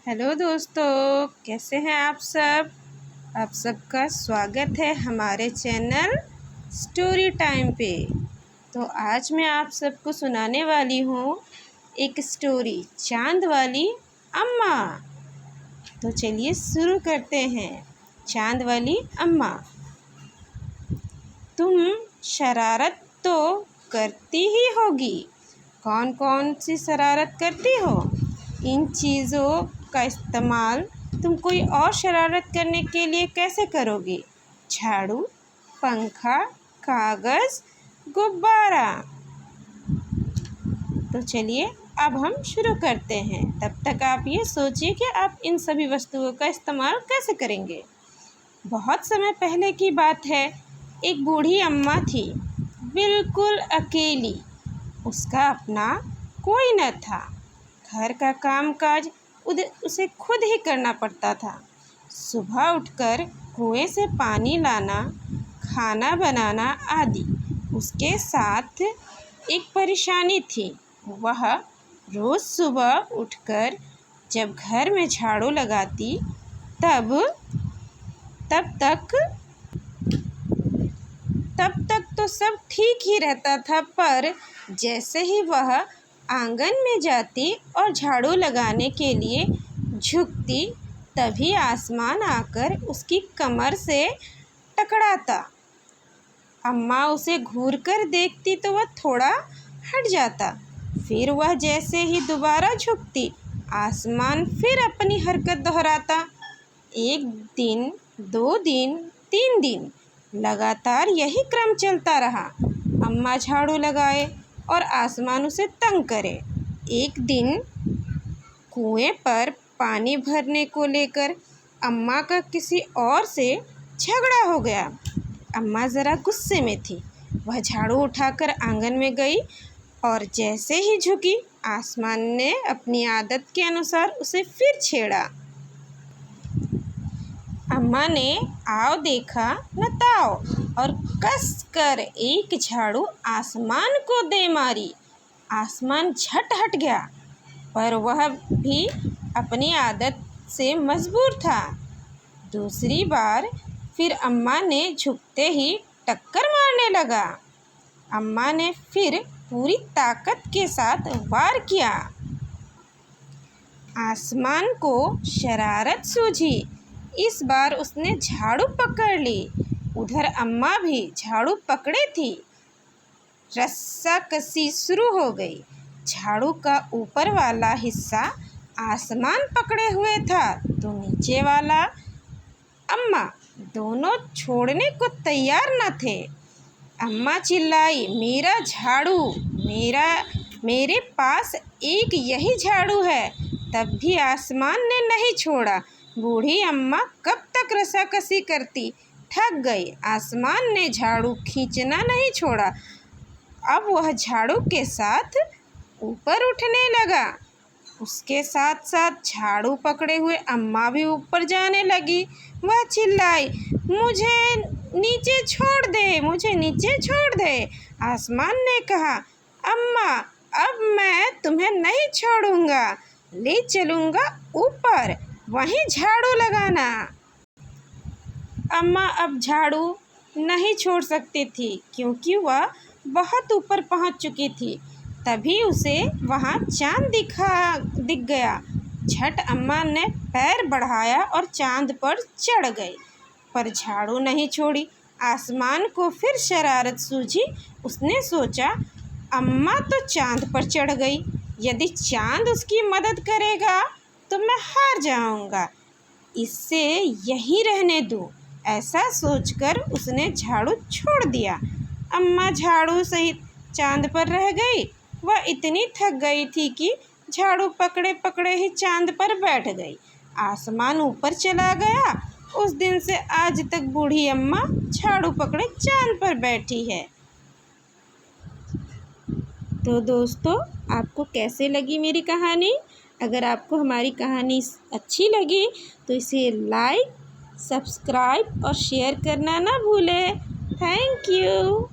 Hello दोस्तों, कैसे हैं आप सब। आप सबका स्वागत है हमारे चैनल स्टोरी टाइम पे। तो आज मैं आप सबको सुनाने वाली हूँ एक स्टोरी, चांद वाली अम्मा। तो चलिए शुरू करते हैं। चांद वाली अम्मा। तुम शरारत तो करती ही होगी। कौन कौन सी शरारत करती हो? इन चीज़ों का इस्तेमाल तुम कोई और शरारत करने के लिए कैसे करोगी? झाड़ू, पंखा, कागज़, गुब्बारा। तो चलिए अब हम शुरू करते हैं। तब तक आप ये सोचिए कि आप इन सभी वस्तुओं का इस्तेमाल कैसे करेंगे। बहुत समय पहले की बात है। एक बूढ़ी अम्मा थी, बिल्कुल अकेली। उसका अपना कोई न था। घर का कामकाज उसे खुद ही करना पड़ता था। सुबह उठकर कुएं से पानी लाना, खाना बनाना आदि। उसके साथ एक परेशानी थी। वह रोज़ सुबह उठकर जब घर में झाड़ू लगाती तब तक तो सब ठीक ही रहता था, पर जैसे ही वह आंगन में जाती और झाड़ू लगाने के लिए झुकती, तभी आसमान आकर उसकी कमर से टकराता। अम्मा उसे घूरकर देखती तो वह थोड़ा हट जाता। फिर वह जैसे ही दोबारा झुकती, आसमान फिर अपनी हरकत दोहराता। एक दिन, 2 दिन, 3 दिन लगातार यही क्रम चलता रहा। अम्मा झाड़ू लगाए और आसमान उसे तंग करे। एक दिन कुएं पर पानी भरने को लेकर अम्मा का किसी और से झगड़ा हो गया। अम्मा ज़रा गुस्से में थी। वह झाड़ू उठाकर आंगन में गई और जैसे ही झुकी, आसमान ने अपनी आदत के अनुसार उसे फिर छेड़ा। अम्मा ने आओ देखा न ताओ और कस कर एक झाड़ू आसमान को दे मारी। आसमान झट हट गया, पर वह भी अपनी आदत से मजबूर था। दूसरी बार फिर अम्मा ने झुकते ही टक्कर मारने लगा। अम्मा ने फिर पूरी ताकत के साथ वार किया। आसमान को शरारत सूझी। इस बार उसने झाड़ू पकड़ ली। उधर अम्मा भी झाड़ू पकड़े थी। रस्साकसी शुरू हो गई। झाड़ू का ऊपर वाला हिस्सा आसमान पकड़े हुए था तो नीचे वाला अम्मा। दोनों छोड़ने को तैयार न थे। अम्मा चिल्लाई, मेरा झाड़ू, मेरे पास एक यही झाड़ू है। तब भी आसमान ने नहीं छोड़ा। बूढ़ी अम्मा कब तक रस्साकसी करती, थक गई। आसमान ने झाड़ू खींचना नहीं छोड़ा। अब वह झाड़ू के साथ ऊपर उठने लगा। उसके साथ साथ झाड़ू पकड़े हुए अम्मा भी ऊपर जाने लगी। वह चिल्लाई, मुझे नीचे छोड़ दे, मुझे नीचे छोड़ दे। आसमान ने कहा, अम्मा अब मैं तुम्हें नहीं छोड़ूंगा, ले चलूंगा ऊपर, वहीं झाड़ू लगाना। अम्मा अब झाड़ू नहीं छोड़ सकती थी, क्योंकि वह बहुत ऊपर पहुंच चुकी थी। तभी उसे वहां चांद दिख गया। झट अम्मा ने पैर बढ़ाया और चांद पर चढ़ गई, पर झाड़ू नहीं छोड़ी। आसमान को फिर शरारत सूझी। उसने सोचा, अम्मा तो चांद पर चढ़ गई, यदि चांद उसकी मदद करेगा तो मैं हार जाऊंगा, इससे यहीं रहने दूं। ऐसा सोचकर उसने झाड़ू छोड़ दिया। अम्मा झाड़ू सहित चांद पर रह गई। वह इतनी थक गई थी कि झाड़ू पकड़े पकड़े ही चांद पर बैठ गई। आसमान ऊपर चला गया। उस दिन से आज तक बूढ़ी अम्मा झाड़ू पकड़े चांद पर बैठी है। तो दोस्तों, आपको कैसे लगी मेरी कहानी? अगर आपको हमारी कहानी अच्छी लगी तो इसे लाइक, सब्सक्राइब और शेयर करना ना भूलें। Thank you.